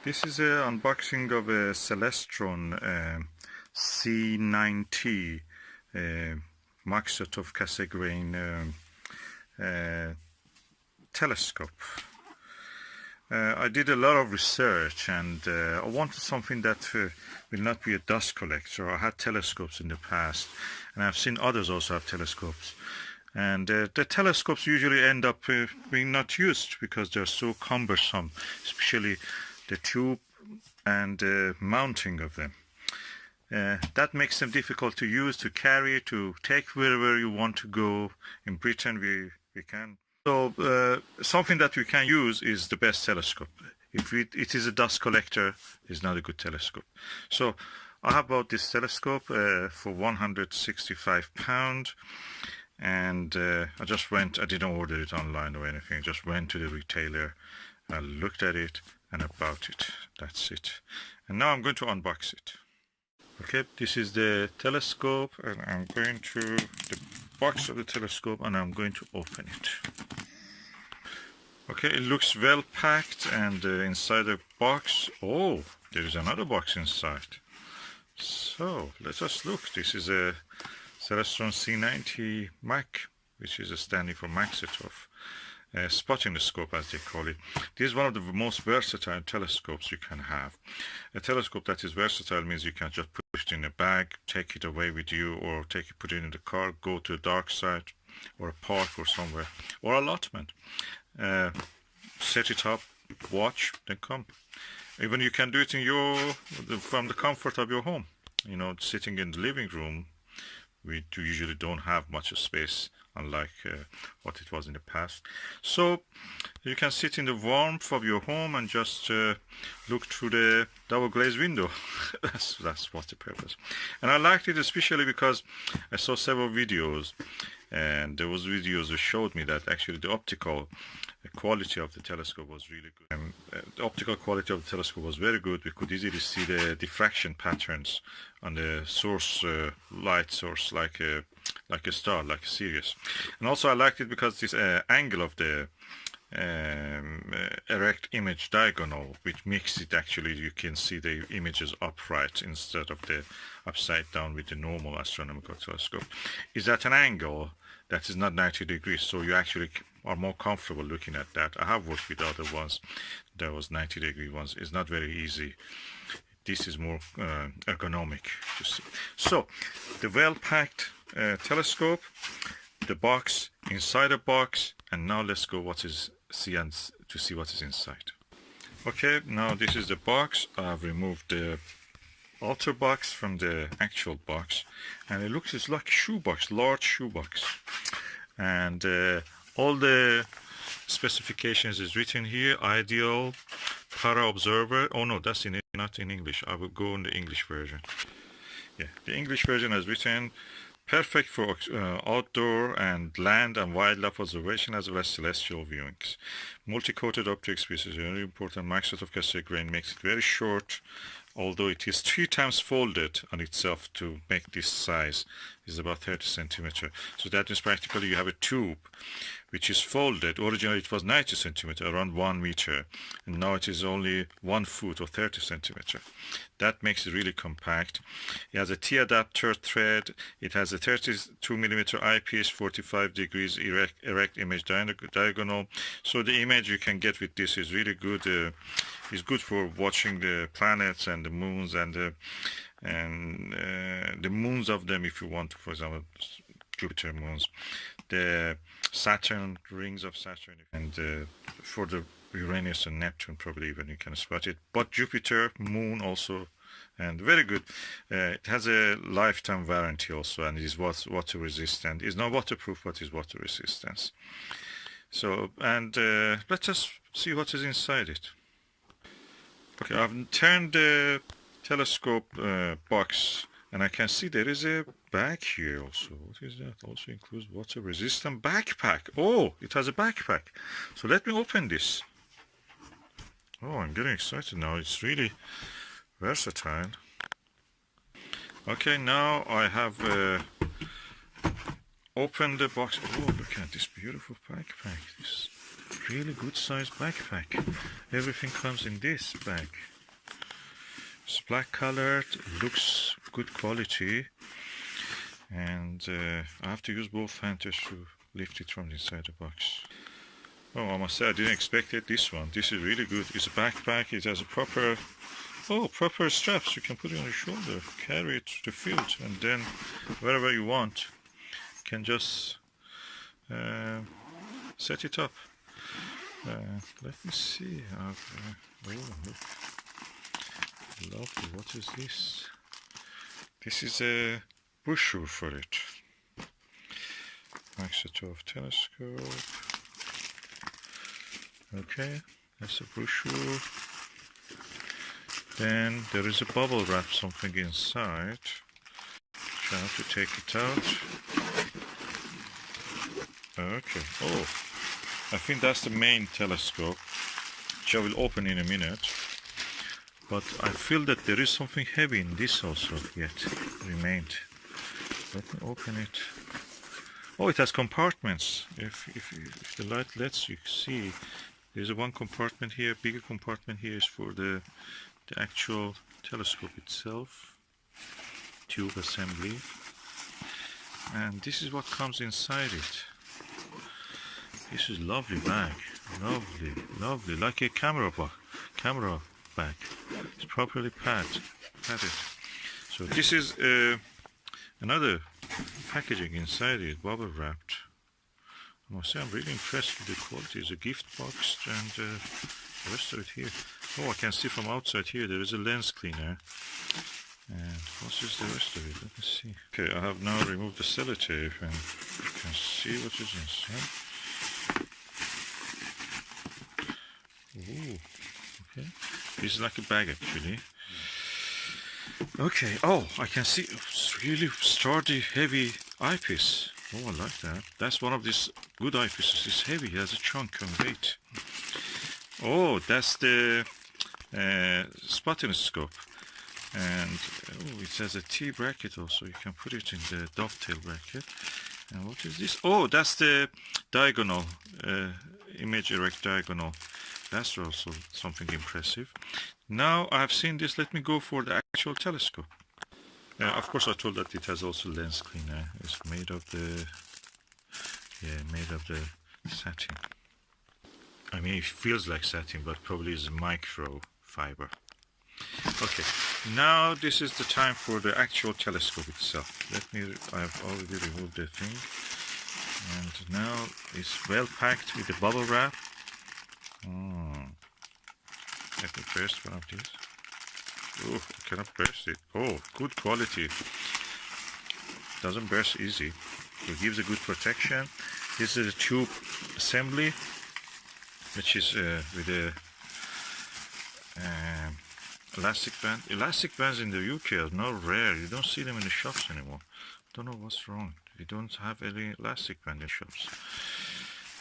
This is an unboxing of a Celestron C90 Maksutov-Cassegrain telescope. I did a lot of research and I wanted something that will not be a dust collector. I had telescopes in the past and I've seen others also have telescopes. And the telescopes usually end up being not used because they're so cumbersome, especially the tube and mounting of them. That makes them difficult to use, to carry, to take wherever you want to go. In Britain we can. So something that we can use is the best telescope. If it is a dust collector, it's not a good telescope. So I have bought this telescope for £165. And I didn't order it online or anything. I just went to the retailer, I looked at it and I bought it. That's it. And now I'm going to unbox it. Okay, this is the telescope and I'm going to the box of the telescope and I'm going to open it. Okay, it looks well packed and inside the box, oh, there is another box inside. So let us look. This is a Celestron C90 Mak, which is standing for Maksutov, spotting the scope as they call it. This is one of the most versatile telescopes you can have. A telescope that is versatile means you can just put it in a bag, take it away with you, or put it in the car, go to a dark side, or a park or somewhere, or allotment. Set it up, watch, then come. Even you can do it in from the comfort of your home. You know, sitting in the living room. We usually don't have much space, unlike what it was in the past. So you can sit in the warmth of your home and just look through the double glazed window. that's what's the purpose. And I liked it especially because I saw several videos, and there was videos that showed me that actually the optical quality of the telescope was really good. The optical quality of the telescope was very good. We could easily see the diffraction patterns on the source, light source, like a star, like Sirius. And also I liked it because this angle of the Erect image diagonal, which makes it actually, you can see the images upright instead of the upside down with the normal astronomical telescope, is at an angle that is not 90 degrees, so you actually are more comfortable looking at that. I have worked with other ones that was 90-degree ones. It's not very easy. This is more ergonomic to see. So the well-packed telescope, the box, inside the box, and now let's go to see what is inside. Okay, now this is the box. I've removed the outer box from the actual box, and it looks it's like a shoebox, large shoebox, and all the specifications is written here. Ideal, para observer. Oh no, that's not in English. I will go in the English version. Yeah, the English version has written perfect for outdoor and land and wildlife observation as well as celestial viewings. Multi-coated optics, which is very important. Maksutov-Cassegrain makes it very short, although it is 3 times folded on itself to make this size. Is about 30 centimeters. So that means practically you have a tube which is folded. Originally it was 90 centimeters, around 1 meter, and now it is only 1 foot or 30 centimeters. That makes it really compact. It has a T-adapter thread. It has a 32mm eyepiece, 45 degrees erect image diagonal. So the image you can get with this is really good. It's good for watching the planets and the moons and the moons of them, if you want, for example, Jupiter moons, the Saturn, rings of Saturn, and for the Uranus and Neptune probably even you can spot it. But Jupiter, moon also, and very good. It has a lifetime warranty also, and it is water resistant. It's not waterproof, but is water resistance. So, and let us see what is inside it. Okay, I've turned the telescope box, and I can see there is a bag here also. What is that? Also includes water resistant backpack. Oh, it has a backpack. So let me open this. Oh, I'm getting excited now. It's really versatile. Okay, now I have opened the box. Oh, look at this beautiful backpack. This really good sized backpack. Everything comes in this bag. It's black colored, looks good quality, and I have to use both hands to lift it from inside the box. Oh, I must say I didn't expect it. This one, this is really good. It's a backpack. It has a proper straps. You can put it on your shoulder, carry it to the field, and then wherever you want, you can just set it up. Let me see. Oh, look. Lovely. What is this? This is a brochure for it. Maksutov telescope. Okay, that's a brochure. Then there is a bubble wrap something inside. So I have to take it out. Okay. Oh, I think that's the main telescope, which I will open in a minute. But I feel that there is something heavy in this also yet remained. Let me open it. Oh, it has compartments. If the light lets you see, there's one compartment here, bigger compartment here is for the actual telescope itself, tube assembly, and this is what comes inside it. This is lovely bag, lovely, like a camera bag. It's properly padded. So this is another packaging inside it, bubble wrapped. I must say I'm really impressed with the quality. It's a gift box, and the rest of it here. Oh, I can see from outside here there is a lens cleaner. And what is the rest of it? Let me see. Okay, I have now removed the sellotape, and you can see what is inside. Ooh, okay. This is like a bag actually. Okay, oh, I can see it's really sturdy, heavy eyepiece. Oh, I like that. That's one of these good eyepieces. It's heavy, it has a chunk and weight. Oh, that's the Finderscope. And oh, it has a T bracket also. You can put it in the dovetail bracket. And what is this? Oh, that's the diagonal, image Erect diagonal. That's also something impressive. Now I've seen this, let me go for the actual telescope. Of course I told that it has also lens cleaner. It's made of the satin. I mean, it feels like satin, but probably is micro fiber. Okay, now this is the time for the actual telescope itself. I've already removed the thing, and now it's well packed with the bubble wrap. Let me burst one of these. Oh, I cannot burst it. Oh, good quality. Doesn't burst easy. It gives a good protection. This is a tube assembly, which is with a elastic band. Elastic bands in the UK are now rare. You don't see them in the shops anymore. Don't know what's wrong. We don't have any elastic band in shops.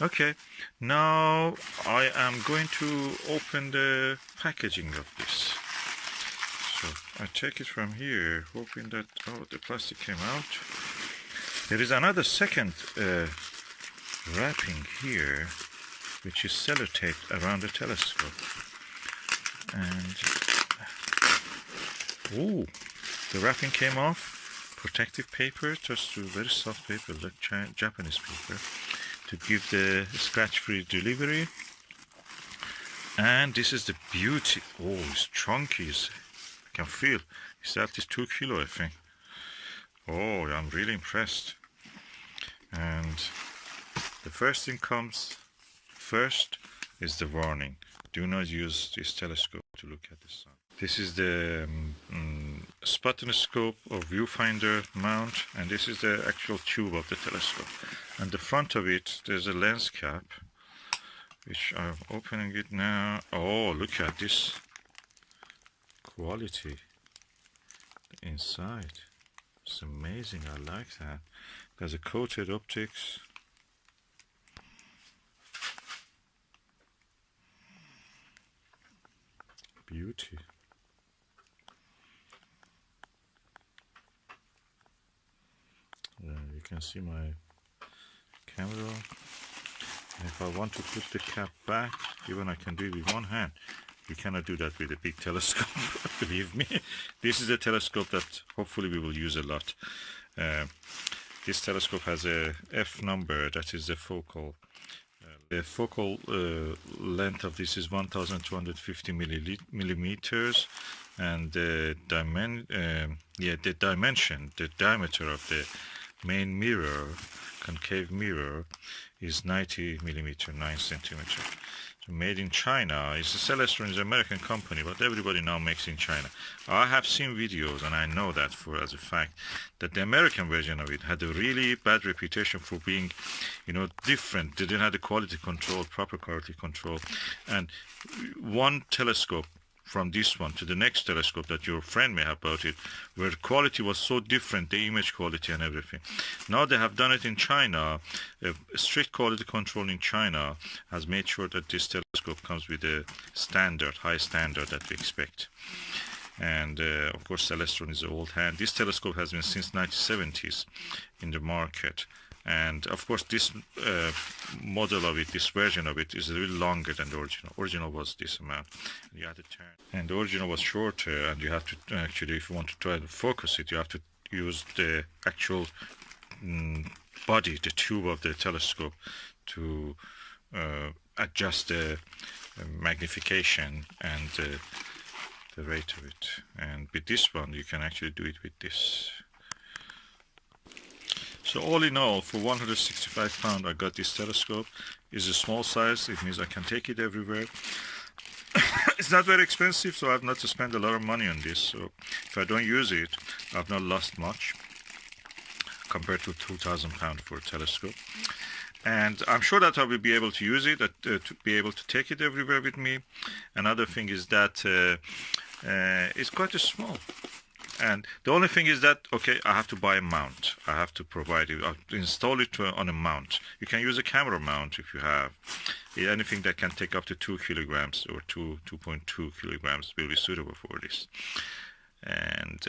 Okay, now I am going to open the packaging of this. So I take it from here, hoping that, oh, the plastic came out. There is another second wrapping here, which is sellotaped around the telescope. And, oh, the wrapping came off. Protective paper, just very soft paper, like Japanese paper, to give the scratch-free delivery. And this is the beauty. Oh, it's chunky. I can feel it's at least 2 kilo, I think. Oh, I'm really impressed. And the first thing comes first is the warning: do not use this telescope to look at the sun. This is the Finderscope or viewfinder mount, and this is the actual tube of the telescope. And the front of it, there's a lens cap, which I'm opening it now. Oh, look at this quality inside. It's amazing. I like that. There's a coated optics. Beauty. You can see my camera. And if I want to put the cap back, even I can do it with one hand. You cannot do that with a big telescope, believe me. This is a telescope that hopefully we will use a lot. This telescope has a F number, that is the focal. The focal length of this is 1250 millimeters, and the dimension, the diameter of the main mirror, concave mirror, is 90 millimeter, 9 centimeter. So made in China. It's a Celestron, is an American company, but everybody now makes in China. I have seen videos, and I know that as a fact, that the American version of it had a really bad reputation for being, different. They didn't have the quality control, proper quality control. And one telescope from this one to the next telescope that your friend may have bought it, where the quality was so different, the image quality and everything. Now they have done it in China. Strict quality control in China has made sure that this telescope comes with a standard, high standard that we expect. And of course Celestron is an old hand. This telescope has been since 1970s in the market. And of course this model of it, this version of it, is a little longer than the original. Original was this amount. You had to turn, and the original was shorter, and you have to actually, if you want to try to focus it, you have to use the actual body, the tube of the telescope, to adjust the magnification and the rate of it. And with this one you can actually do it with this. So all in all, for 165 pounds, I got this telescope. It's a small size. It means I can take it everywhere. It's not very expensive, so I have not to spend a lot of money on this. So if I don't use it, I've not lost much compared to 2,000 pounds for a telescope. And I'm sure that I will be able to use it, to be able to take it everywhere with me. Another thing is that it's quite small. And the only thing is that, okay, I have to buy a mount. I have to provide it, install it on a mount. You can use a camera mount if you have. Anything that can take up to 2 kilograms or 2.2 kilograms will be suitable for this. And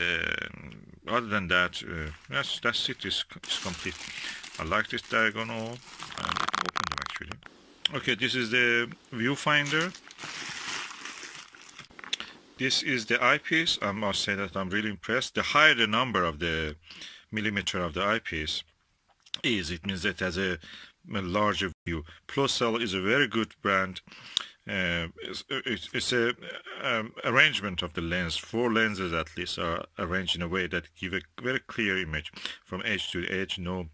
other than that, that's it. It's complete. I like this diagonal. Open them actually. Okay, this is the viewfinder. This is the eyepiece. I must say that I'm really impressed. The higher the number of the millimeter of the eyepiece is, it means that it has a larger view. Pluscell is a very good brand. It's a arrangement of the lens. 4 lenses at least are arranged in a way that give a very clear image from edge to edge. No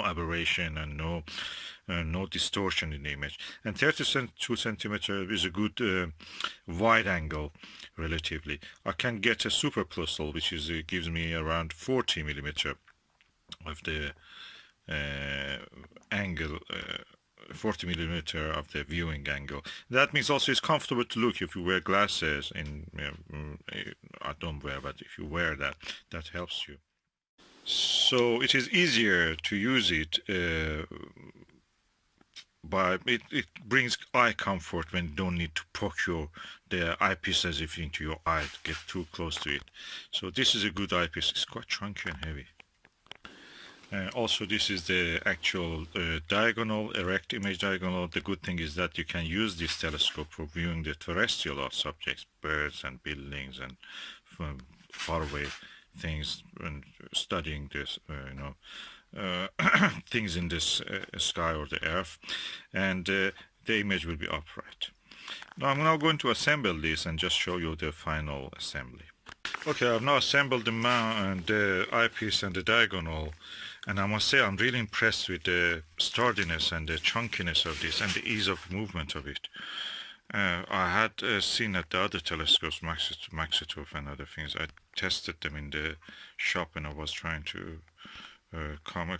aberration and no distortion in the image. And 32 centimeter is a good wide angle relatively. I can get a super pluscell, which is gives me around 40 millimeter of the angle, 40 millimeter of the viewing angle. That means also it's comfortable to look if you wear glasses. I don't wear, but if you wear that, that helps you. So it is easier to use it, but it brings eye comfort when you don't need to poke the eyepiece as if into your eye to get too close to it. So this is a good eyepiece. It's quite chunky and heavy. Also, this is the actual diagonal, erect image diagonal. The good thing is that you can use this telescope for viewing the terrestrial objects, birds and buildings and faraway things, and studying this, things in this sky or the earth, and the image will be upright. Now I'm now going to assemble this and just show you the final assembly. Okay, I've now assembled the mount and the eyepiece and the diagonal, and I must say I'm really impressed with the sturdiness and the chunkiness of this and the ease of movement of it. I had seen at the other telescopes, Maksutov and other things. I tested them in the shop and I was trying to come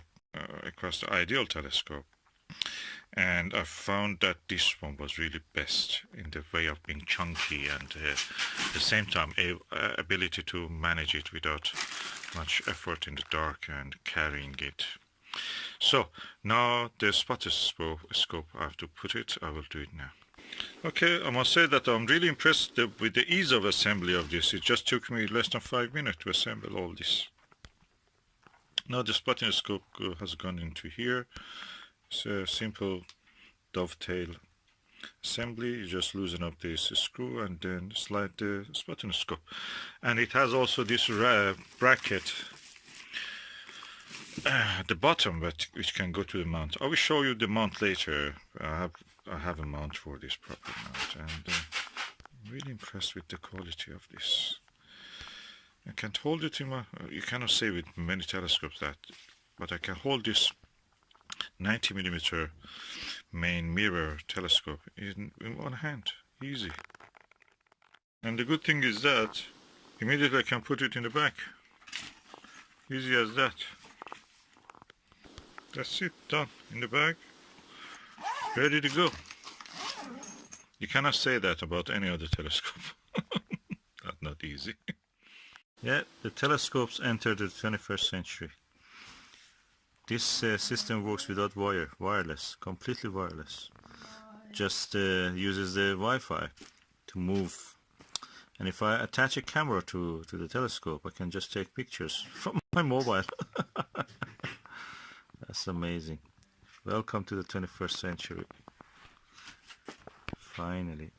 across the ideal telescope. And I found that this one was really best in the way of being chunky and at the same time ability to manage it without much effort in the dark and carrying it. So now the spotter scope, I have to put it. I will do it now. Okay, I must say that I'm really impressed with the ease of assembly of this. It just took me less than 5 minutes to assemble all this. Now the spotting scope has gone into here. It's a simple dovetail assembly. You just loosen up this screw and then slide the button scope. And it has also this bracket at the bottom, which can go to the mount. I will show you the mount later. I have a mount for this proper mount, and I'm really impressed with the quality of this. I can't hold it in my. You cannot say with many telescopes that, but I can hold this 90mm main mirror telescope in one hand, easy. And the good thing is that immediately I can put it in the back, easy as that. That's it, done, in the bag, ready to go. You cannot say that about any other telescope. That's not easy. Yeah, the telescopes entered the 21st century. This system works without wireless, completely wireless. Just uses the Wi-Fi to move. And if I attach a camera to the telescope, I can just take pictures from my mobile. That's amazing. Welcome to the 21st century. Finally.